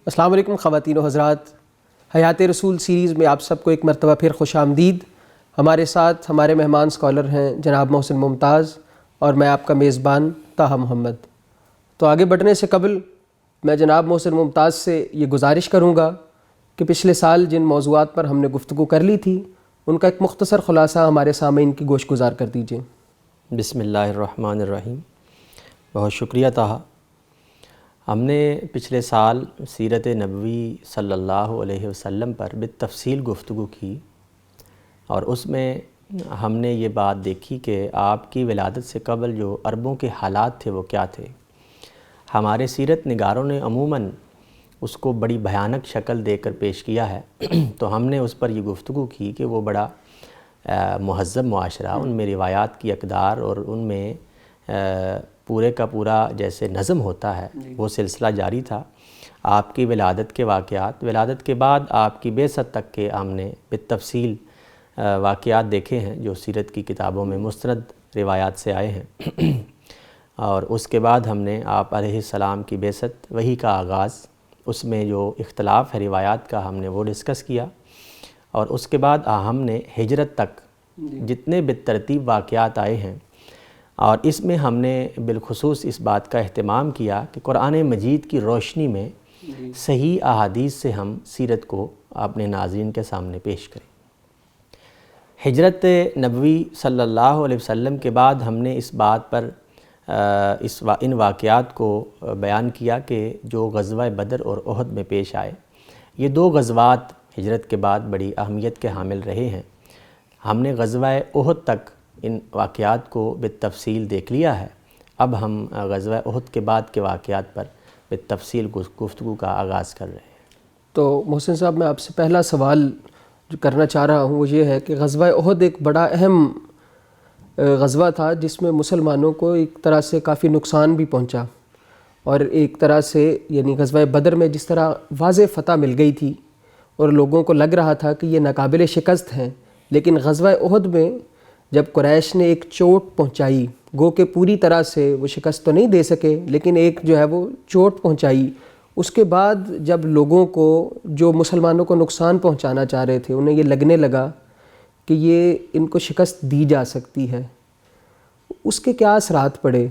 السلام علیکم خواتین و حضرات، حیات رسول سیریز میں آپ سب کو ایک مرتبہ پھر خوش آمدید۔ ہمارے ساتھ ہمارے مہمان اسکالر ہیں جناب محسن ممتاز اور میں آپ کا میزبان طاہا محمد۔ تو آگے بڑھنے سے قبل میں جناب محسن ممتاز سے یہ گزارش کروں گا کہ پچھلے سال جن موضوعات پر ہم نے گفتگو کر لی تھی ان کا ایک مختصر خلاصہ ہمارے سامعین کی گوش گزار کر دیجیے۔ بسم اللہ الرحمن الرحیم۔ بہت شکریہ طاہا۔ ہم نے پچھلے سال سیرت نبوی صلی اللہ علیہ وسلم پر بالتفصیل گفتگو کی اور اس میں ہم نے یہ بات دیکھی کہ آپ کی ولادت سے قبل جو عربوں کے حالات تھے وہ کیا تھے۔ ہمارے سیرت نگاروں نے عموماً اس کو بڑی بھیانک شکل دے کر پیش کیا ہے، تو ہم نے اس پر یہ گفتگو کی کہ وہ بڑا مہذب معاشرہ، ان میں روایات کی اقدار اور ان میں پورے کا پورا جیسے نظم ہوتا ہے وہ سلسلہ جاری تھا۔ آپ کی ولادت کے واقعات، ولادت کے بعد آپ کی بعثت تک کے ہم نے بالتفصیل واقعات دیکھے ہیں جو سیرت کی کتابوں میں مستند روایات سے آئے ہیں، اور اس کے بعد ہم نے آپ علیہ السلام کی بعثت، وحی کا آغاز، اس میں جو اختلاف ہے روایات کا ہم نے وہ ڈسکس کیا، اور اس کے بعد ہم نے ہجرت تک جتنے بالترتیب واقعات آئے ہیں، اور اس میں ہم نے بالخصوص اس بات کا اہتمام کیا کہ قرآن مجید کی روشنی میں صحیح احادیث سے ہم سیرت کو اپنے ناظرین کے سامنے پیش کریں۔ ہجرت نبوی صلی اللہ علیہ وسلم کے بعد ہم نے اس بات پر ان واقعات کو بیان کیا کہ جو غزوہ بدر اور احد میں پیش آئے، یہ دو غزوات ہجرت کے بعد بڑی اہمیت کے حامل رہے ہیں۔ ہم نے غزوہ احد تک ان واقعات کو بالتفصیل دیکھ لیا ہے، اب ہم غزوہ احد کے بعد کے واقعات پر بالتفصیل گفتگو کا آغاز کر رہے ہیں۔ تو محسن صاحب، میں آپ سے پہلا سوال جو کرنا چاہ رہا ہوں وہ یہ ہے کہ غزوہ احد ایک بڑا اہم غزوہ تھا جس میں مسلمانوں کو ایک طرح سے کافی نقصان بھی پہنچا، اور ایک طرح سے یعنی غزوہ بدر میں جس طرح واضح فتح مل گئی تھی اور لوگوں کو لگ رہا تھا کہ یہ ناقابل شکست ہیں، لیکن غزوہ احد میں جب قریش نے ایک چوٹ پہنچائی، گو کہ پوری طرح سے وہ شکست تو نہیں دے سکے لیکن ایک جو ہے وہ چوٹ پہنچائی، اس کے بعد جب لوگوں کو جو مسلمانوں کو نقصان پہنچانا چاہ رہے تھے انہیں یہ لگنے لگا کہ یہ ان کو شکست دی جا سکتی ہے، اس کے کیا اثرات پڑے؟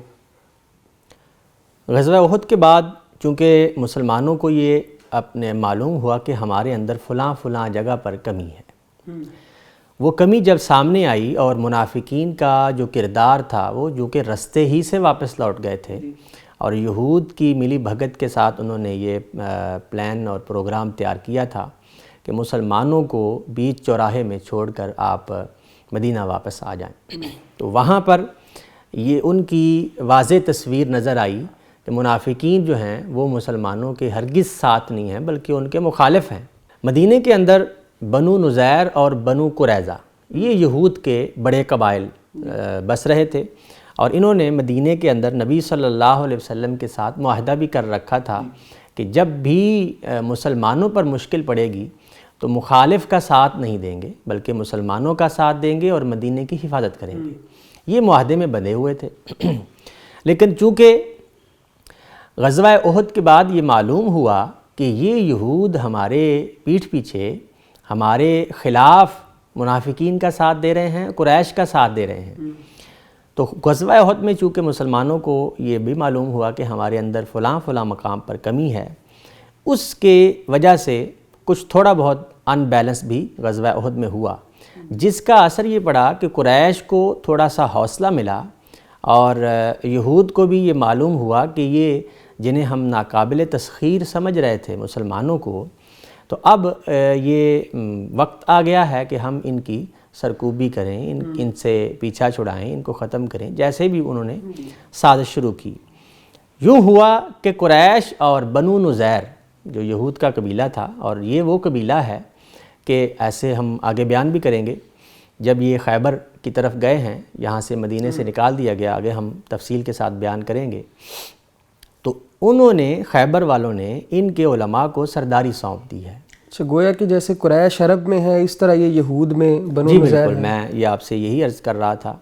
غزوہ احد کے بعد چونکہ مسلمانوں کو یہ اپنے معلوم ہوا کہ ہمارے اندر فلاں فلاں جگہ پر کمی ہے، وہ کمی جب سامنے آئی اور منافقین کا جو کردار تھا وہ جو کہ رستے ہی سے واپس لوٹ گئے تھے، اور یہود کی ملی بھگت کے ساتھ انہوں نے یہ پلان اور پروگرام تیار کیا تھا کہ مسلمانوں کو بیچ چوراہے میں چھوڑ کر آپ مدینہ واپس آ جائیں، تو وہاں پر یہ ان کی واضح تصویر نظر آئی کہ منافقین جو ہیں وہ مسلمانوں کے ہرگز ساتھ نہیں ہیں بلکہ ان کے مخالف ہیں۔ مدینہ کے اندر بنو نذیر اور بنو قریظہ یہ یہود کے بڑے قبائل بس رہے تھے، اور انہوں نے مدینہ کے اندر نبی صلی اللہ علیہ وسلم کے ساتھ معاہدہ بھی کر رکھا تھا کہ جب بھی مسلمانوں پر مشکل پڑے گی تو مخالف کا ساتھ نہیں دیں گے بلکہ مسلمانوں کا ساتھ دیں گے اور مدینہ کی حفاظت کریں گے، یہ معاہدے میں بندھے ہوئے تھے۔ لیکن چونکہ غزوہ احد کے بعد یہ معلوم ہوا کہ یہ یہود ہمارے پیٹھ پیچھے ہمارے خلاف منافقین کا ساتھ دے رہے ہیں، قریش کا ساتھ دے رہے ہیں، تو غزوہ احد میں چونکہ مسلمانوں کو یہ بھی معلوم ہوا کہ ہمارے اندر فلاں فلاں مقام پر کمی ہے، اس کے وجہ سے کچھ تھوڑا بہت ان بیلنس بھی غزوہ احد میں ہوا، جس کا اثر یہ پڑا کہ قریش کو تھوڑا سا حوصلہ ملا، اور یہود کو بھی یہ معلوم ہوا کہ یہ جنہیں ہم ناقابل تسخیر سمجھ رہے تھے مسلمانوں کو، تو اب یہ وقت آ گیا ہے کہ ہم ان کی سرکوبی کریں، ان سے پیچھا چھڑائیں، ان کو ختم کریں، جیسے بھی انہوں نے سازش شروع کی۔ یوں ہوا کہ قریش اور بنو نذیر جو یہود کا قبیلہ تھا، اور یہ وہ قبیلہ ہے کہ ایسے ہم آگے بیان بھی کریں گے، جب یہ خیبر کی طرف گئے ہیں، یہاں سے مدینے سے نکال دیا گیا، آگے ہم تفصیل کے ساتھ بیان کریں گے، تو انہوں نے خیبر والوں نے ان کے علماء کو سرداری سونپ دی ہے۔ اچھا، گویا کہ جیسے قریش عرب میں ہے اس طرح یہ یہود میں بنو جی نذیر بالکل، میں یہ آپ سے یہی عرض کر رہا تھا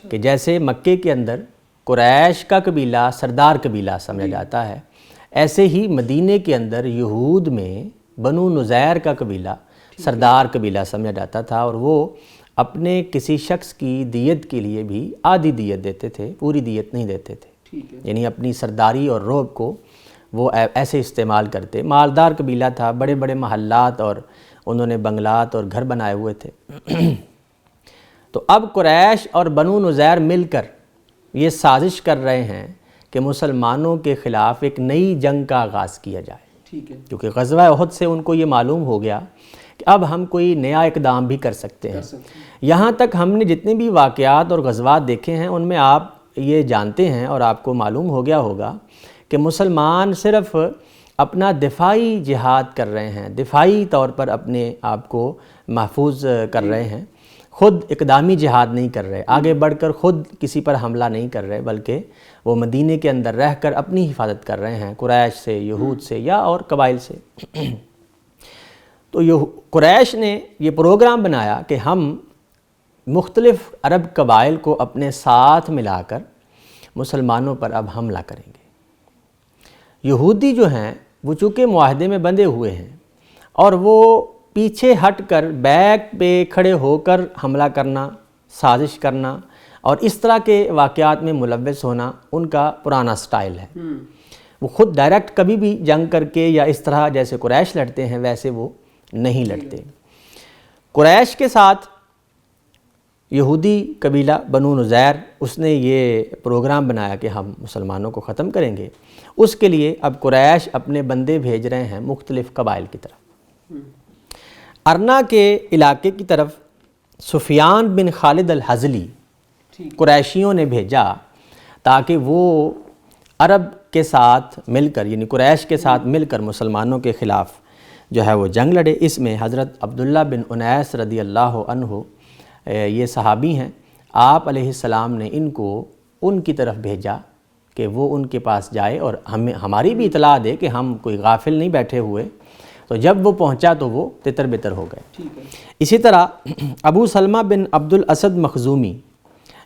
کہ جیسے مکے کے اندر قریش کا قبیلہ سردار قبیلہ سمجھا جاتا ہے، ایسے ہی مدینے کے اندر یہود میں بنو نزیر کا قبیلہ سردار قبیلہ سمجھا جاتا تھا، اور وہ اپنے کسی شخص کی دیت کے لیے بھی آدھی دیت دیتے تھے، پوری دیت نہیں دیتے تھے، یعنی اپنی سرداری اور رعب کو وہ ایسے استعمال کرتے۔ مالدار قبیلہ تھا، بڑے بڑے محلات اور انہوں نے بنگلات اور گھر بنائے ہوئے تھے۔ تو اب قریش اور بنو نزیر مل کر یہ سازش کر رہے ہیں کہ مسلمانوں کے خلاف ایک نئی جنگ کا آغاز کیا جائے، کیونکہ غزوہ احد سے ان کو یہ معلوم ہو گیا کہ اب ہم کوئی نیا اقدام بھی کر سکتے ہیں۔ یہاں تک ہم نے جتنے بھی واقعات اور غزوات دیکھے ہیں ان میں آپ یہ جانتے ہیں اور آپ کو معلوم ہو گیا ہوگا کہ مسلمان صرف اپنا دفاعی جہاد کر رہے ہیں، دفاعی طور پر اپنے آپ کو محفوظ کر رہے ہیں، خود اقدامی جہاد نہیں کر رہے، آگے بڑھ کر خود کسی پر حملہ نہیں کر رہے، بلکہ وہ مدینے کے اندر رہ کر اپنی حفاظت کر رہے ہیں قریش سے، یہود سے یا اور قبائل سے۔ تو قریش نے یہ پروگرام بنایا کہ ہم مختلف عرب قبائل کو اپنے ساتھ ملا کر مسلمانوں پر اب حملہ کریں گے۔ یہودی جو ہیں وہ چونکہ معاہدے میں بندھے ہوئے ہیں اور وہ پیچھے ہٹ کر بیک پہ کھڑے ہو کر حملہ کرنا، سازش کرنا اور اس طرح کے واقعات میں ملوث ہونا ان کا پرانا سٹائل ہے۔ وہ خود ڈائریکٹ کبھی بھی جنگ کر کے یا اس طرح جیسے قریش لڑتے ہیں ویسے وہ نہیں لڑتے۔ قریش کے ساتھ یہودی قبیلہ بنو نزیر اس نے یہ پروگرام بنایا کہ ہم مسلمانوں کو ختم کریں گے۔ اس کے لیے اب قریش اپنے بندے بھیج رہے ہیں مختلف قبائل کی طرف۔ ارنا کے علاقے کی طرف سفیان بن خالد الحزلی قریشیوں نے بھیجا تاکہ وہ عرب کے ساتھ مل کر یعنی قریش کے ساتھ مل کر مسلمانوں کے خلاف جو ہے وہ جنگ لڑے۔ اس میں حضرت عبداللہ بن انیس رضی اللہ عنہ یہ صحابی ہیں، آپ علیہ السلام نے ان کو ان کی طرف بھیجا کہ وہ ان کے پاس جائے اور ہماری بھی اطلاع دے کہ ہم کوئی غافل نہیں بیٹھے ہوئے۔ تو جب وہ پہنچا تو وہ تتر بتر ہو گئے۔ اسی طرح ابو سلمہ بن عبد الاسد مخزومی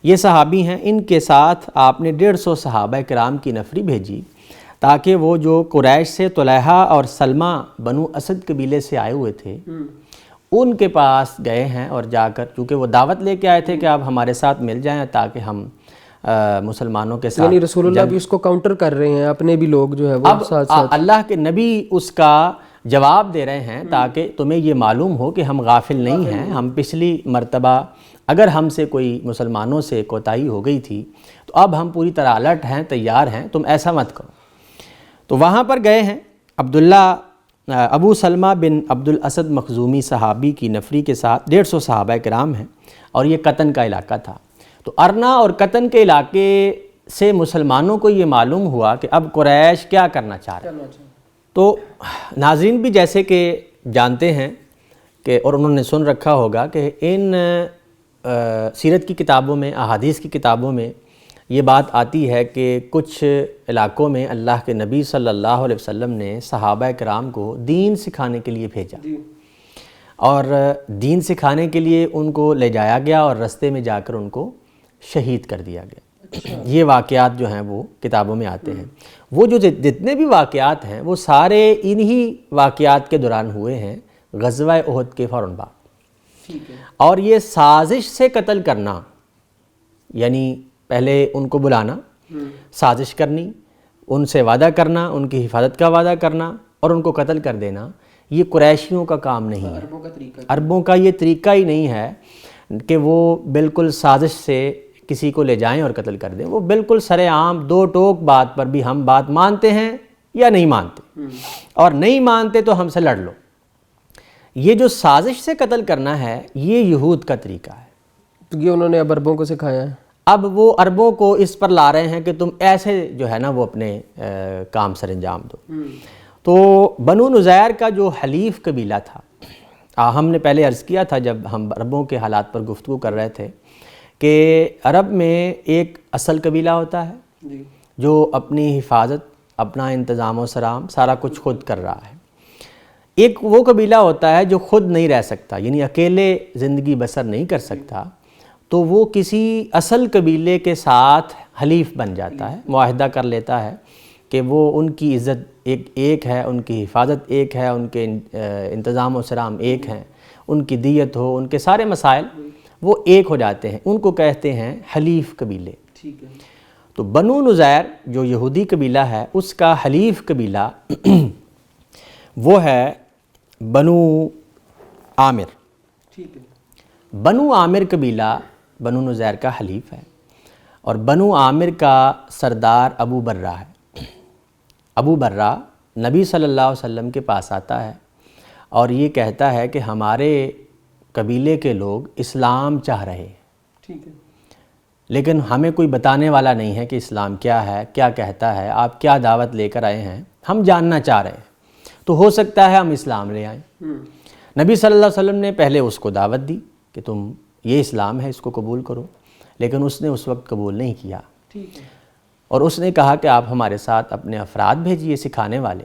یہ صحابی ہیں، ان کے ساتھ آپ نے 150 صحابہ کرام کی نفری بھیجی تاکہ وہ جو قریش سے طلحہ اور سلمہ بنو اسد قبیلے سے آئے ہوئے تھے ان کے پاس گئے ہیں اور جا کر چونکہ وہ دعوت لے کے آئے تھے کہ آپ ہمارے ساتھ مل جائیں تاکہ ہم مسلمانوں کے ساتھ، یعنی رسول اللہ بھی اس کو کاؤنٹر کر رہے ہیں، اپنے بھی لوگ جو ہے وہ ساتھ ساتھ اللہ کے نبی اس کا جواب دے رہے ہیں تاکہ تمہیں یہ معلوم ہو کہ ہم غافل نہیں ہیں، ہم پچھلی مرتبہ اگر ہم سے کوئی مسلمانوں سے کوتاہی ہو گئی تھی تو اب ہم پوری طرح الرٹ ہیں، تیار ہیں، تم ایسا مت کرو۔ تو وہاں پر گئے ہیں ابو سلمہ بن عبد الاسد مخزومی صحابی کی نفری کے ساتھ 150 صحابہ کرام ہیں، اور یہ قطن کا علاقہ تھا۔ تو ارنا اور قطن کے علاقے سے مسلمانوں کو یہ معلوم ہوا کہ اب قریش کیا کرنا چاہ رہے ہیں۔ تو ناظرین بھی جیسے کہ جانتے ہیں کہ اور انہوں نے سن رکھا ہوگا کہ ان سیرت کی کتابوں میں، احادیث کی کتابوں میں یہ بات آتی ہے کہ کچھ علاقوں میں اللہ کے نبی صلی اللہ علیہ وسلم نے صحابہ کرام کو دین سکھانے کے لیے بھیجا، اور دین سکھانے کے لیے ان کو لے جایا گیا اور رستے میں جا کر ان کو شہید کر دیا گیا۔ یہ واقعات جو ہیں وہ کتابوں میں آتے ہیں۔ وہ جو جتنے بھی واقعات ہیں وہ سارے انہی واقعات کے دوران ہوئے ہیں، غزوہ احد کے فوراً بعد۔ اور یہ سازش سے قتل کرنا، یعنی پہلے ان کو بلانا، سازش کرنی، ان سے وعدہ کرنا، ان کی حفاظت کا وعدہ کرنا اور ان کو قتل کر دینا، یہ قریشیوں کا کام نہیں ہے، عربوں کا یہ طریقہ ہی نہیں ہے کہ وہ بالکل سازش سے کسی کو لے جائیں اور قتل کر دیں۔ وہ بالکل سرے عام دو ٹوک بات پر بھی ہم بات مانتے ہیں یا نہیں مانتے، اور نہیں مانتے تو ہم سے لڑ لو۔ یہ جو سازش سے قتل کرنا ہے یہ یہود کا طریقہ ہے، تو یہ انہوں نے اب عربوں کو سکھایا ہے۔ اب وہ عربوں کو اس پر لا رہے ہیں کہ تم ایسے جو ہے نا وہ اپنے کام سر انجام دو۔ تو بنو نزیر کا جو حلیف قبیلہ تھا، ہم نے پہلے عرض کیا تھا جب ہم عربوں کے حالات پر گفتگو کر رہے تھے کہ عرب میں ایک اصل قبیلہ ہوتا ہے جو اپنی حفاظت، اپنا انتظام و سرام سارا کچھ خود کر رہا ہے۔ ایک وہ قبیلہ ہوتا ہے جو خود نہیں رہ سکتا، یعنی اکیلے زندگی بسر نہیں کر سکتا، تو وہ کسی اصل قبیلے کے ساتھ حلیف بن جاتا ہے، معاہدہ کر لیتا ہے کہ وہ ان کی عزت ایک ہے، ان کی حفاظت ایک ہے، ان کے انتظام و سرام ایک ہیں، ان کی دیت ہو، ان کے سارے مسائل وہ ایک ہو جاتے ہیں. ان کو کہتے ہیں حلیف قبیلے. ٹھیک ہے. تو بنو نزیر جو یہودی قبیلہ ہے اس کا حلیف قبیلہ وہ ہے بنو عامر. ٹھیک ہے. بنو عامر قبیلہ بنو نزیر کا حلیف ہے، اور بنو عامر کا سردار ابو برہ ہے. ابو برہ نبی صلی اللہ علیہ وسلم کے پاس آتا ہے اور یہ کہتا ہے کہ ہمارے قبیلے کے لوگ اسلام چاہ رہے ہیں، ٹھیک ہے، لیکن ہمیں کوئی بتانے والا نہیں ہے کہ اسلام کیا ہے، کیا کہتا ہے، آپ کیا دعوت لے کر آئے ہیں، ہم جاننا چاہ رہے ہیں، تو ہو سکتا ہے ہم اسلام لے آئیں. نبی صلی اللہ علیہ وسلم نے پہلے اس کو دعوت دی کہ تم یہ اسلام ہے، اس کو قبول کرو، لیکن اس نے اس وقت قبول نہیں کیا. ٹھیک ہے. اور اس نے کہا کہ آپ ہمارے ساتھ اپنے افراد بھیجیے سکھانے والے،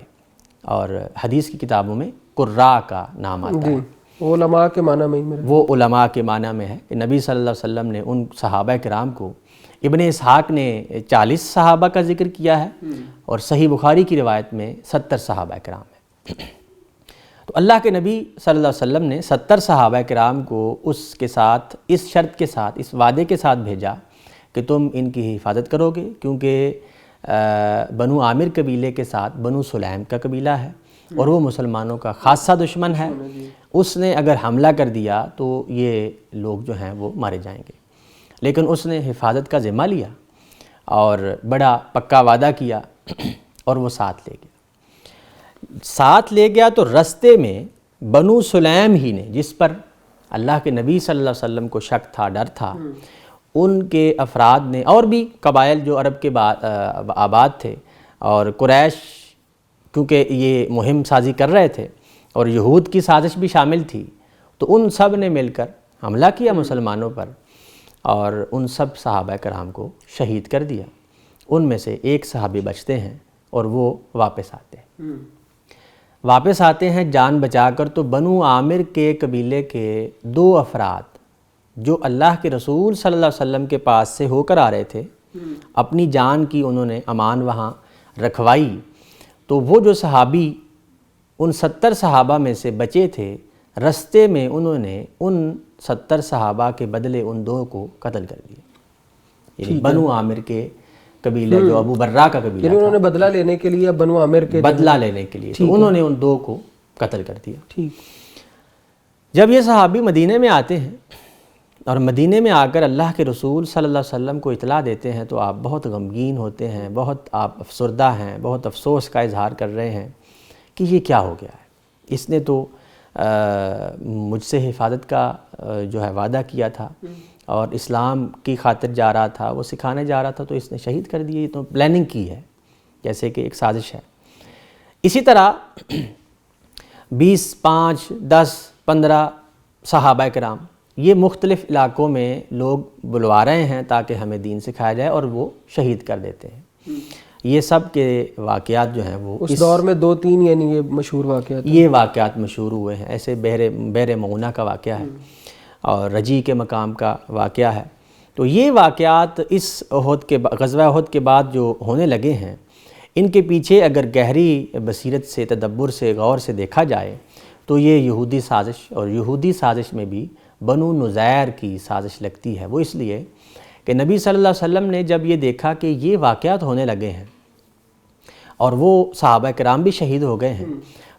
اور حدیث کی کتابوں میں قراء کا نام آتا ہے. علماء کے معنی میں ہی میرا وہ علماء کے معنی میں ہے کہ نبی صلی اللہ علیہ وسلم نے ان صحابہ کرام کو، ابن اسحاق نے 40 صحابہ کا ذکر کیا ہے، اور صحیح بخاری کی روایت میں 70 صحابہ کرام ہے. تو اللہ کے نبی صلی اللہ علیہ وسلم نے 70 صحابہ کرام کو اس کے ساتھ، اس شرط کے ساتھ، اس وعدے کے ساتھ بھیجا کہ تم ان کی حفاظت کرو گے، کیونکہ بنو عامر قبیلے کے ساتھ بنو سلیم کا قبیلہ ہے اور وہ مسلمانوں کا خاصہ دشمن ہے. اس نے اگر حملہ کر دیا تو یہ لوگ جو ہیں وہ مارے جائیں گے. لیکن اس نے حفاظت کا ذمہ لیا اور بڑا پکا وعدہ کیا اور وہ ساتھ لے گیا. تو رستے میں بنو سلیم ہی نے، جس پر اللہ کے نبی صلی اللہ علیہ وسلم کو شک تھا، ڈر تھا، ان کے افراد نے، اور بھی قبائل جو عرب کے آباد تھے، اور قریش کیونکہ یہ مہم سازی کر رہے تھے اور یہود کی سازش بھی شامل تھی، تو ان سب نے مل کر حملہ کیا مسلمانوں پر اور ان سب صحابہ کرام کو شہید کر دیا. ان میں سے ایک صحابی بچتے ہیں اور وہ واپس آتے ہیں جان بچا کر. تو بنو عامر کے قبیلے کے 2 افراد جو اللہ کے رسول صلی اللہ علیہ وسلم کے پاس سے ہو کر آ رہے تھے، اپنی جان کی انہوں نے امان وہاں رکھوائی. تو وہ جو صحابی ان 70 صحابہ میں سے بچے تھے، رستے میں انہوں نے ان 70 صحابہ کے بدلے ان 2 کو قتل کر دیا. یعنی بنو عامر کے قبیلے جو ابو برہ کا قبیلہ یعنی انہوں نے بدلہ لینے کے لیے، بنو عامر کے بدلہ لینے کے لیے، تو انہوں نے ان 2 کو قتل کر دیا. ٹھیک. جب یہ صحابی مدینے میں آتے ہیں اور مدینے میں آ کر اللہ کے رسول صلی اللہ علیہ وسلم کو اطلاع دیتے ہیں، تو آپ بہت غمگین ہوتے ہیں، بہت آپ افسردہ ہیں، بہت افسوس کا اظہار کر رہے ہیں کہ یہ کیا ہو گیا ہے. اس نے تو مجھ سے حفاظت کا جو ہے وعدہ کیا تھا اور اسلام کی خاطر جا رہا تھا، وہ سکھانے جا رہا تھا، تو اس نے شہید کر دیے. یہ تو پلاننگ کی ہے، جیسے کہ ایک سازش ہے. اسی طرح 20، 5، 10، 15 صحابہ کرام یہ مختلف علاقوں میں لوگ بلوا رہے ہیں تاکہ ہمیں دین سکھایا جائے، اور وہ شہید کر دیتے ہیں. یہ سب کے واقعات جو ہیں وہ اس دور میں 2-3 یعنی یہ مشہور واقعات، یہ واقعات مشہور ہوئے ہیں. ایسے بحر مغونہ کا واقعہ ہے اور رجی کے مقام کا واقعہ ہے. تو یہ واقعات اس غزوہ احد کے بعد جو ہونے لگے ہیں، ان کے پیچھے اگر گہری بصیرت سے، تدبر سے، غور سے دیکھا جائے تو یہ یہودی سازش، اور یہودی سازش میں بھی بنو نزیر کی سازش لگتی ہے. وہ اس لیے کہ نبی صلی اللہ علیہ وسلم نے جب یہ دیکھا کہ یہ واقعات ہونے لگے ہیں اور وہ صحابہ کرام بھی شہید ہو گئے ہیں،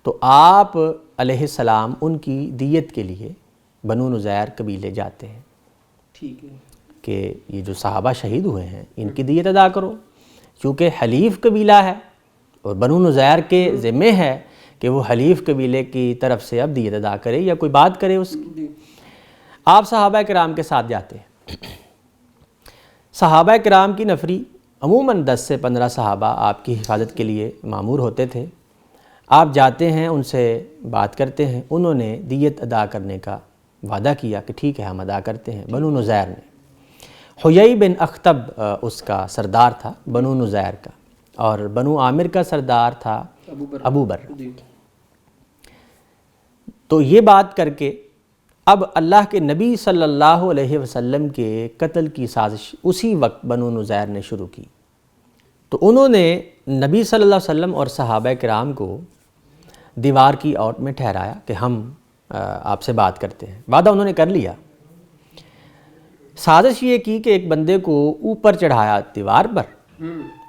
تو آپ علیہ السلام ان کی دیت کے لیے بنو نزیر قبیلے جاتے ہیں. ٹھیک ہے، کہ یہ جو صحابہ شہید ہوئے ہیں ان کی دیت ادا کرو، چونکہ حلیف قبیلہ ہے اور بنو نزیر کے ذمہ ہے کہ وہ حلیف قبیلے کی طرف سے اب دیت ادا کرے یا کوئی بات کرے اس کی. آپ صحابہ کرام کے ساتھ جاتے ہیں. صحابہ کرام کی نفری عموماً 10 سے 15 صحابہ آپ کی حفاظت کے لیے مامور ہوتے تھے. آپ جاتے ہیں، ان سے بات کرتے ہیں. انہوں نے دیت ادا کرنے کا وعدہ کیا کہ ٹھیک ہے ہم ادا کرتے ہیں. بنو نزیر نے، حیی بن اخطب اس کا سردار تھا بنو نزیر کا، اور بنو عامر کا سردار تھا ابو برہ. تو یہ بات کر کے اب اللہ کے نبی صلی اللہ علیہ وسلم کے قتل کی سازش اسی وقت بنو نزیر نے شروع کی. تو انہوں نے نبی صلی اللہ علیہ وسلم اور صحابہ کرام کو دیوار کی اوٹ میں ٹھہرایا کہ ہم آپ سے بات کرتے ہیں. وعدہ انہوں نے کر لیا. سازش یہ کی کہ ایک بندے کو اوپر چڑھایا دیوار پر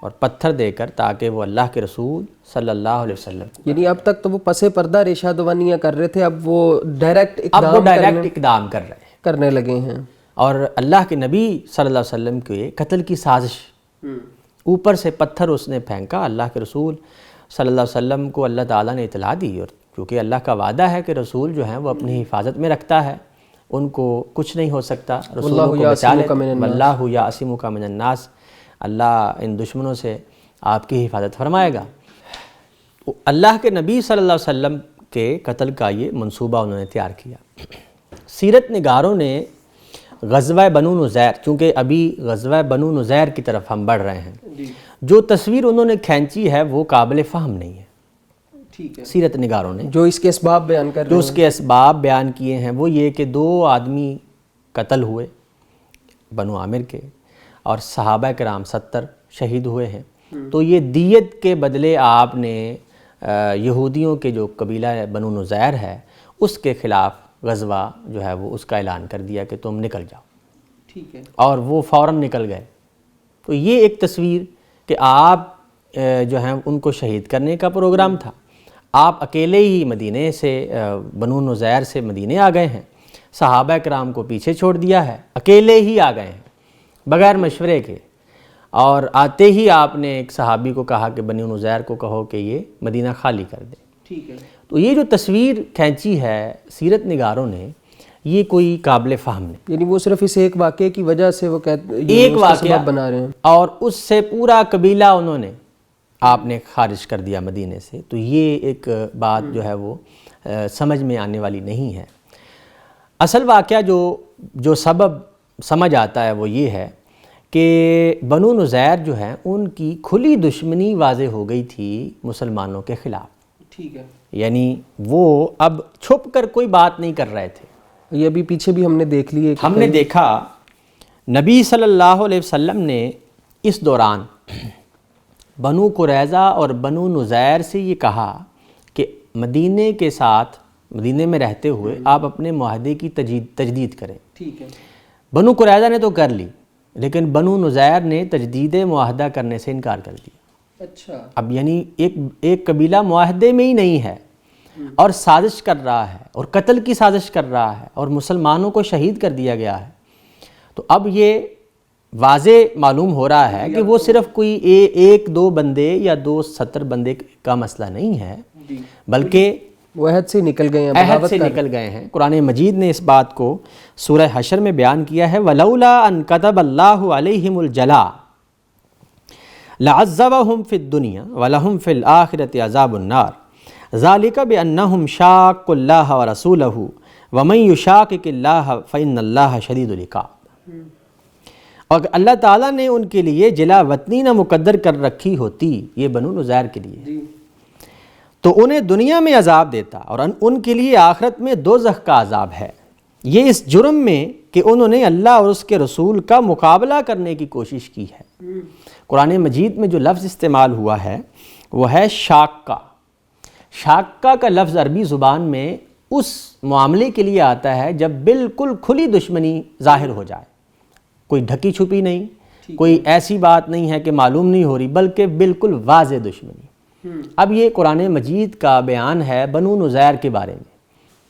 اور پتھر دے کر تاکہ وہ اللہ کے رسول صلی اللہ علیہ وسلم یعنی اب تک تو وہ پس پردہ ریشہ دوانیاں کر رہے تھے, اب وہ ڈائریکٹ اقدام کر رہے ہیں, کرنے لگے ہیں. اور اللہ کے نبی صلی اللہ علیہ وسلم کے قتل کی سازش, اوپر سے پتھر اس نے پھینکا. اللہ کے رسول صلی اللہ علیہ وسلم کو اللہ تعالیٰ نے اطلاع دی, اور کیونکہ اللہ کا وعدہ ہے کہ رسول جو ہیں وہ اپنی حفاظت میں رکھتا ہے, ان کو کچھ نہیں ہو سکتا, رسولوں کو بچا لیتا. واللہ یعصمک من الناس, اللہ ان دشمنوں سے آپ کی حفاظت فرمائے گا. اللہ کے نبی صلی اللہ علیہ وسلم کے قتل کا یہ منصوبہ انہوں نے تیار کیا. سیرت نگاروں نے غزوہ بنو نذیر, چونکہ ابھی غزوہ بنو نذیر کی طرف ہم بڑھ رہے ہیں, جو تصویر انہوں نے کھینچی ہے وہ قابل فہم نہیں ہے. سیرت نگاروں نے جو اس کے اسباب بیان کر رہے ہیں, جو اس کے اسباب بیان کیے ہیں وہ یہ کہ 2 آدمی قتل ہوئے بنو عامر کے, اور صحابہ کرام 70 شہید ہوئے ہیں. تو یہ دیت کے بدلے آپ نے یہودیوں کے جو قبیلہ بنو نذیر ہے اس کے خلاف غزوہ جو ہے وہ اس کا اعلان کر دیا کہ تم نکل جاؤ. ٹھیک ہے. اور وہ فوراً نکل گئے. تو یہ ایک تصویر کہ آپ جو ہیں ان کو شہید کرنے کا پروگرام تھا. آپ اکیلے ہی مدینے سے بنو نذیر سے مدینے آ گئے ہیں, صحابہ کرام کو پیچھے چھوڑ دیا ہے, اکیلے ہی آ گئے ہیں بغیر مشورے کے, اور آتے ہی آپ نے ایک صحابی کو کہا کہ بنو نذیر کو کہو کہ یہ مدینہ خالی کر دے. ٹھیک ہے. تو یہ جو تصویر کھینچی ہے سیرت نگاروں نے یہ کوئی قابل فہم نہیں. یعنی وہ صرف اس ایک واقعے کی وجہ سے وہ ایک واقعہ بنا رہے ہیں, اور اس سے پورا قبیلہ انہوں نے آپ نے خارج کر دیا مدینے سے. تو یہ ایک بات جو ہے وہ سمجھ میں آنے والی نہیں ہے. اصل واقعہ جو سبب سمجھ آتا ہے وہ یہ ہے کہ بنو نذیر جو ہیں ان کی کھلی دشمنی واضح ہو گئی تھی مسلمانوں کے خلاف. ٹھیک ہے. یعنی وہ اب چھپ کر کوئی بات نہیں کر رہے تھے. یہ ابھی پیچھے بھی ہم نے دیکھ لیے, ہم نے دیکھا نبی صلی اللہ علیہ وسلم نے اس دوران بنو قریظہ اور بنو نذیر سے یہ کہا کہ مدینے کے ساتھ مدینے میں رہتے ہوئے آپ اپنے معاہدے کی تجدید کریں. ٹھیک ہے. بنو قریظہ نے تو کر لی, لیکن بنو نذیر نے تجدید معاہدہ کرنے سے انکار کر دیا. اچھا. اب یعنی ایک قبیلہ معاہدے میں ہی نہیں ہے اور سازش کر رہا ہے اور قتل کی سازش کر رہا ہے اور مسلمانوں کو شہید کر دیا گیا ہے. تو اب یہ واضح معلوم ہو رہا ہے کہ وہ صرف کوئی 1-2 بندے یا 270 بندے کا مسئلہ نہیں ہے, بلکہ وہ عہد سے نکل گئے ہیں, عہد سے نکل گئے ہیں. قرآن مجید نے اس بات کو سورہ حشر میں بیان کیا ہے, وَلَوْلَا أَن كَتَبَ اللَّهُ عَلَيْهِمُ الْجَلَاءَ لَعَذَّبَهُمْ فِي الدُّنْيَا وَلَهُمْ فِي الْآخِرَةِ عَذَابُ النَّارِ ذَلِكَ بِأَنَّهُمْ شَاقُّوا اللَّهَ وَرَسُولَهُ وَمَن يُشَاقِقِ اللَّهَ فَإِنَّ اللَّهَ شَدِيدُ الْعِقَابِ. اور اللہ تعالیٰ نے ان کے لیے جلا وطنی نہ مقدر کر رکھی ہوتی یہ بنو نذیر کے لیے تو انہیں دنیا میں عذاب دیتا, اور ان کے لیے آخرت میں دوزخ کا عذاب ہے. یہ اس جرم میں کہ انہوں نے اللہ اور اس کے رسول کا مقابلہ کرنے کی کوشش کی ہے. قرآن مجید میں جو لفظ استعمال ہوا ہے وہ ہے شاقہ. شاقہ کا لفظ عربی زبان میں اس معاملے کے لیے آتا ہے جب بالکل کھلی دشمنی ظاہر ہو جائے, کوئی ڈھکی چھپی نہیں, کوئی ایسی بات نہیں ہے کہ معلوم نہیں ہو رہی, بلکہ بالکل واضح دشمنی. اب یہ قرآن مجید کا بیان ہے بنو نذیر کے بارے میں,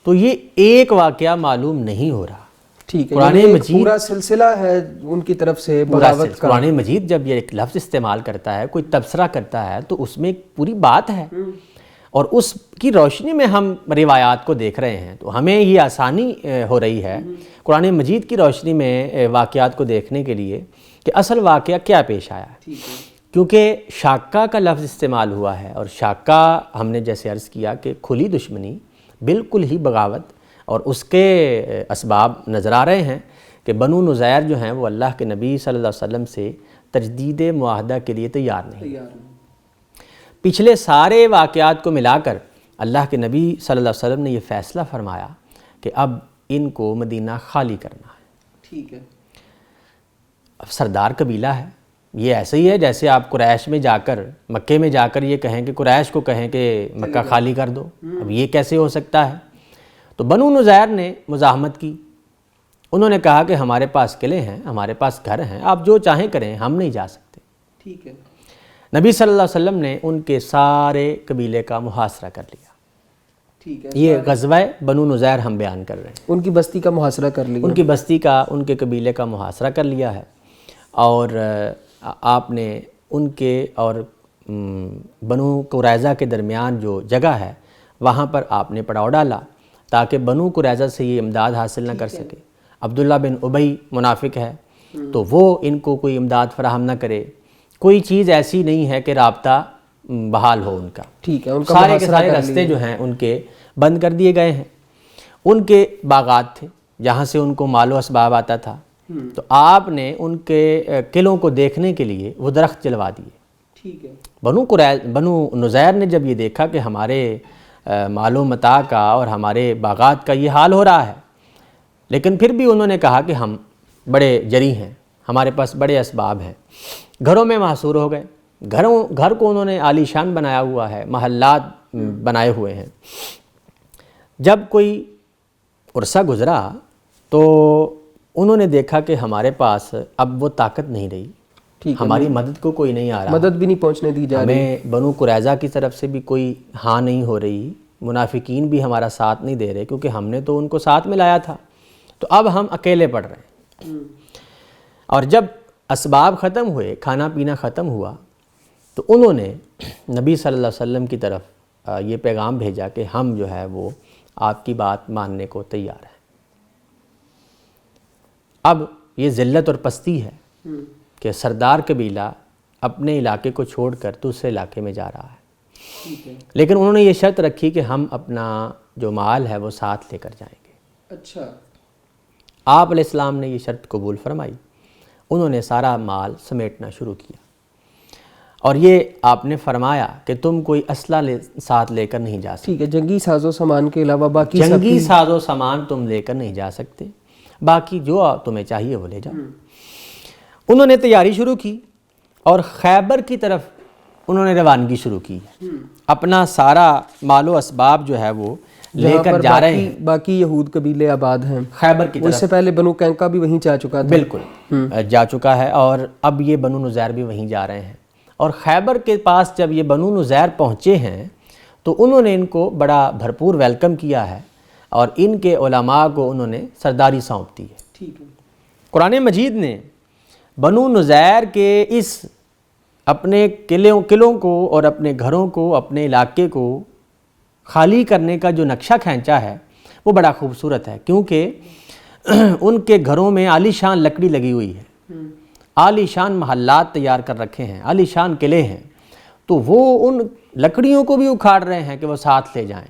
تو یہ ایک واقعہ معلوم نہیں ہو رہا. ٹھیک ہے. قرآن مجید پورا سلسلہ ہے ان کی طرف سے بغاوت کا. قرآن مجید جب یہ ایک لفظ استعمال کرتا ہے, کوئی تبصرہ کرتا ہے, تو اس میں ایک پوری بات ہے, اور اس کی روشنی میں ہم روایات کو دیکھ رہے ہیں. تو ہمیں یہ آسانی ہو رہی ہے قرآن مجید کی روشنی میں واقعات کو دیکھنے کے لیے کہ اصل واقعہ کیا پیش آیا ہے. کیونکہ شاقہ کا لفظ استعمال ہوا ہے, اور شاقہ ہم نے جیسے عرض کیا کہ کھلی دشمنی, بالکل ہی بغاوت, اور اس کے اسباب نظر آ رہے ہیں کہ بنو نذیر جو ہیں وہ اللہ کے نبی صلی اللہ علیہ وسلم سے تجدید معاہدہ کے لیے تیار نہیں. پچھلے سارے واقعات کو ملا کر اللہ کے نبی صلی اللہ علیہ وسلم نے یہ فیصلہ فرمایا کہ اب ان کو مدینہ خالی کرنا ہے. ٹھیک ہے. اب سردار قبیلہ ہے, یہ ایسے ہی ہے جیسے آپ قریش میں جا کر مکے میں جا کر یہ کہیں کہ قریش کو کہیں کہ مکہ خالی کر دو، اب یہ کیسے ہو سکتا ہے؟ تو بنو نزیر نے مزاحمت کی، انہوں نے کہا کہ ہمارے پاس قلعے ہیں، ہمارے پاس گھر ہیں، آپ جو چاہیں کریں، ہم نہیں جا سکتے۔ ٹھیک ہے۔ نبی صلی اللہ علیہ وسلم نے ان کے سارے قبیلے کا محاصرہ کر لیا۔ ٹھیک ہے، یہ غزوہ بنو نزیر ہم بیان کر رہے ہیں۔ ان کی بستی کا محاصرہ کر لیا، ان کی بستی کا، ان کے قبیلے کا محاصرہ کر لیا ہے، اور آپ نے ان کے اور بنو قریظہ کے درمیان جو جگہ ہے وہاں پر آپ نے پڑاؤ ڈالا تاکہ بنو قریظہ سے یہ امداد حاصل نہ کر سکے۔ عبداللہ بن ابی منافق ہے تو وہ ان کو کوئی امداد فراہم نہ کرے، کوئی چیز ایسی نہیں ہے کہ رابطہ بحال ہو ان کا۔ ٹھیک ہے، ان کا سارے کے سارے راستے جو ہیں ان کے بند کر دیے گئے ہیں۔ ان کے باغات تھے جہاں سے ان کو مال و اسباب آتا تھا، تو آپ نے ان کے قلعوں کو دیکھنے کے لیے وہ درخت جلوا دیے۔ ٹھیک ہے۔ بنو نزیر نے جب یہ دیکھا کہ ہمارے مال و متاع کا اور ہمارے باغات کا یہ حال ہو رہا ہے، لیکن پھر بھی انہوں نے کہا کہ ہم بڑے جری ہیں، ہمارے پاس بڑے اسباب ہیں، گھروں میں محصور ہو گئے۔ گھر کو انہوں نے عالی شان بنایا ہوا ہے، محلات بنائے ہوئے ہیں۔ جب کوئی عرصہ گزرا تو انہوں نے دیکھا کہ ہمارے پاس اب وہ طاقت نہیں رہی، ہماری مدد کو کوئی نہیں آ رہا، مدد بھی نہیں پہنچنے دی جا رہی، ہمیں بنو قریظہ کی طرف سے بھی کوئی ہاں نہیں ہو رہی، منافقین بھی ہمارا ساتھ نہیں دے رہے کیونکہ ہم نے تو ان کو ساتھ میں لایا تھا، تو اب ہم اکیلے پڑ رہے ہیں۔ اور جب اسباب ختم ہوئے، کھانا پینا ختم ہوا، تو انہوں نے نبی صلی اللہ علیہ وسلم کی طرف یہ پیغام بھیجا کہ ہم جو ہے وہ آپ کی بات ماننے کو تیار ہیں۔ اب یہ ذلت اور پستی ہے کہ سردار قبیلہ اپنے علاقے کو چھوڑ کر دوسرے علاقے میں جا رہا ہے، لیکن انہوں نے یہ شرط رکھی کہ ہم اپنا جو مال ہے وہ ساتھ لے کر جائیں گے۔ اچھا، آپ علیہ السلام نے یہ شرط قبول فرمائی، انہوں نے سارا مال سمیٹنا شروع کیا، اور یہ آپ نے فرمایا کہ تم کوئی اسلحہ ساتھ لے کر نہیں جا سکتے، ٹھیک ہے، جنگی ساز و سامان کے علاوہ باقی جنگی ساز و سامان تم لے کر نہیں جا سکتے، باقی جو تمہیں چاہیے وہ لے جاؤ۔ انہوں نے تیاری شروع کی اور خیبر کی طرف انہوں نے روانگی شروع کی، اپنا سارا مال و اسباب جو ہے وہ لے کر جا رہے ہیں۔ باقی یہود قبیلے آباد ہیں خیبر کی طرف، اس سے پہلے بنو قینقاع بھی وہیں جا چکا تھا، بالکل جا چکا ہے، اور اب یہ بنو نزیر بھی وہیں جا رہے ہیں۔ اور خیبر کے پاس جب یہ بنو نزیر پہنچے ہیں تو انہوں نے ان کو بڑا بھرپور ویلکم کیا ہے، اور ان کے علماء کو انہوں نے سرداری سونپ دی ہے۔ ٹھیک ہے۔ قرآن مجید نے بنو نزیر کے اس اپنے قلعوں کو اور اپنے گھروں کو، اپنے علاقے کو خالی کرنے کا جو نقشہ کھینچا ہے وہ بڑا خوبصورت ہے، کیونکہ ان کے گھروں میں عالی شان لکڑی لگی ہوئی ہے، عالی شان محلات تیار کر رکھے ہیں، عالی شان قلعے ہیں، تو وہ ان لکڑیوں کو بھی اکھاڑ رہے ہیں کہ وہ ساتھ لے جائیں،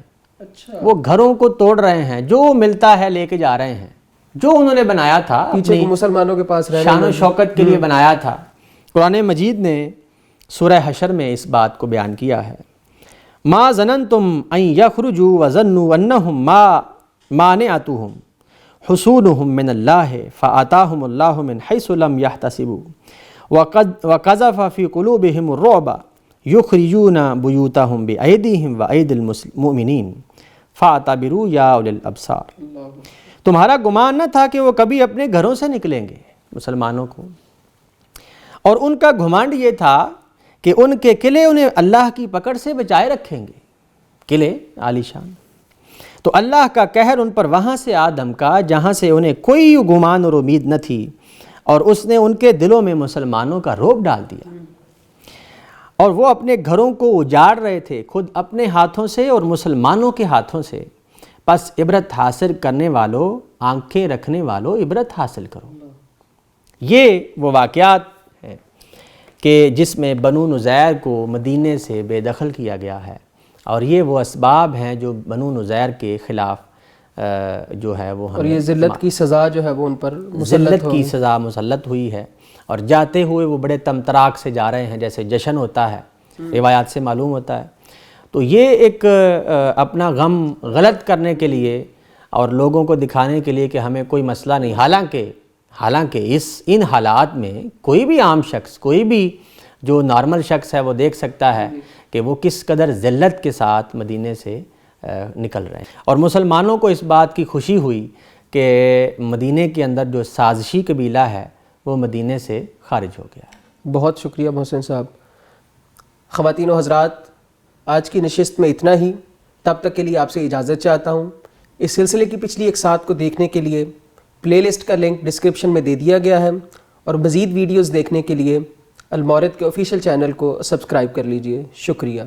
وہ گھروں کو توڑ رہے ہیں، جو ملتا ہے لے کے جا رہے ہیں، جو انہوں نے بنایا تھا پیچھے کو مسلمانوں کے پاس رہنے شان و شوکت کے لیے بنایا تھا۔ قرآن مجید نے سورہ حشر میں اس بات کو بیان کیا ہے، ما ظننتم ان یخرجوا وظنوا انہم مانعتہم حصونہم من اللہ فآتاہم اللہ من حیث لم یحتسبوا وقذف فی قلوبہم الرعب یخرجون بیوتہم بایدیہم وایدی المؤمنین فاعتبروا یا اولی الابصار۔ تمہارا گمان نہ تھا کہ وہ کبھی اپنے گھروں سے نکلیں گے مسلمانوں کو، اور ان کا گھمنڈ یہ تھا کہ ان کے قلعے انہیں اللہ کی پکڑ سے بچائے رکھیں گے، قلعے عالی شان۔ تو اللہ کا قہر ان پر وہاں سے آ دھمکا جہاں سے انہیں کوئی گمان اور امید نہ تھی، اور اس نے ان کے دلوں میں مسلمانوں کا رعب ڈال دیا، اور وہ اپنے گھروں کو اجاڑ رہے تھے خود اپنے ہاتھوں سے اور مسلمانوں کے ہاتھوں سے۔ پس عبرت حاصل کرنے والوں، آنکھیں رکھنے والوں، عبرت حاصل کرو۔ یہ وہ واقعات ہیں کہ جس میں بنو نزیر کو مدینے سے بے دخل کیا گیا ہے، اور یہ وہ اسباب ہیں جو بنو نزیر کے خلاف جو ہے وہ اور یہ ذلت کی سزا جو ہے وہ ان پر ذلت کی سزا مسلط ہوئی ہے، اور جاتے ہوئے وہ بڑے تمطراق سے جا رہے ہیں، جیسے جشن ہوتا ہے، روایات سے معلوم ہوتا ہے۔ تو یہ ایک اپنا غم غلط کرنے کے لیے اور لوگوں کو دکھانے کے لیے کہ ہمیں کوئی مسئلہ نہیں، حالانکہ حالانکہ ان حالات میں کوئی بھی عام شخص، کوئی بھی جو نارمل شخص ہے وہ دیکھ سکتا ہے کہ وہ کس قدر ذلت کے ساتھ مدینے سے نکل رہے ہیں. اور مسلمانوں کو اس بات کی خوشی ہوئی کہ مدینے کے اندر جو سازشی قبیلہ ہے وہ مدینے سے خارج ہو گیا. بہت شکریہ محسن صاحب. خواتین و حضرات، آج کی نشست میں اتنا ہی. تب تک کے لیے آپ سے اجازت چاہتا ہوں. اس سلسلے کی پچھلی ایک ساعت کو دیکھنے کے لیے پلے لسٹ کا لنک ڈسکرپشن میں دے دیا گیا ہے، اور مزید ویڈیوز دیکھنے کے لیے المورد کے آفیشیل چینل کو سبسکرائب کر لیجئے. شکریہ.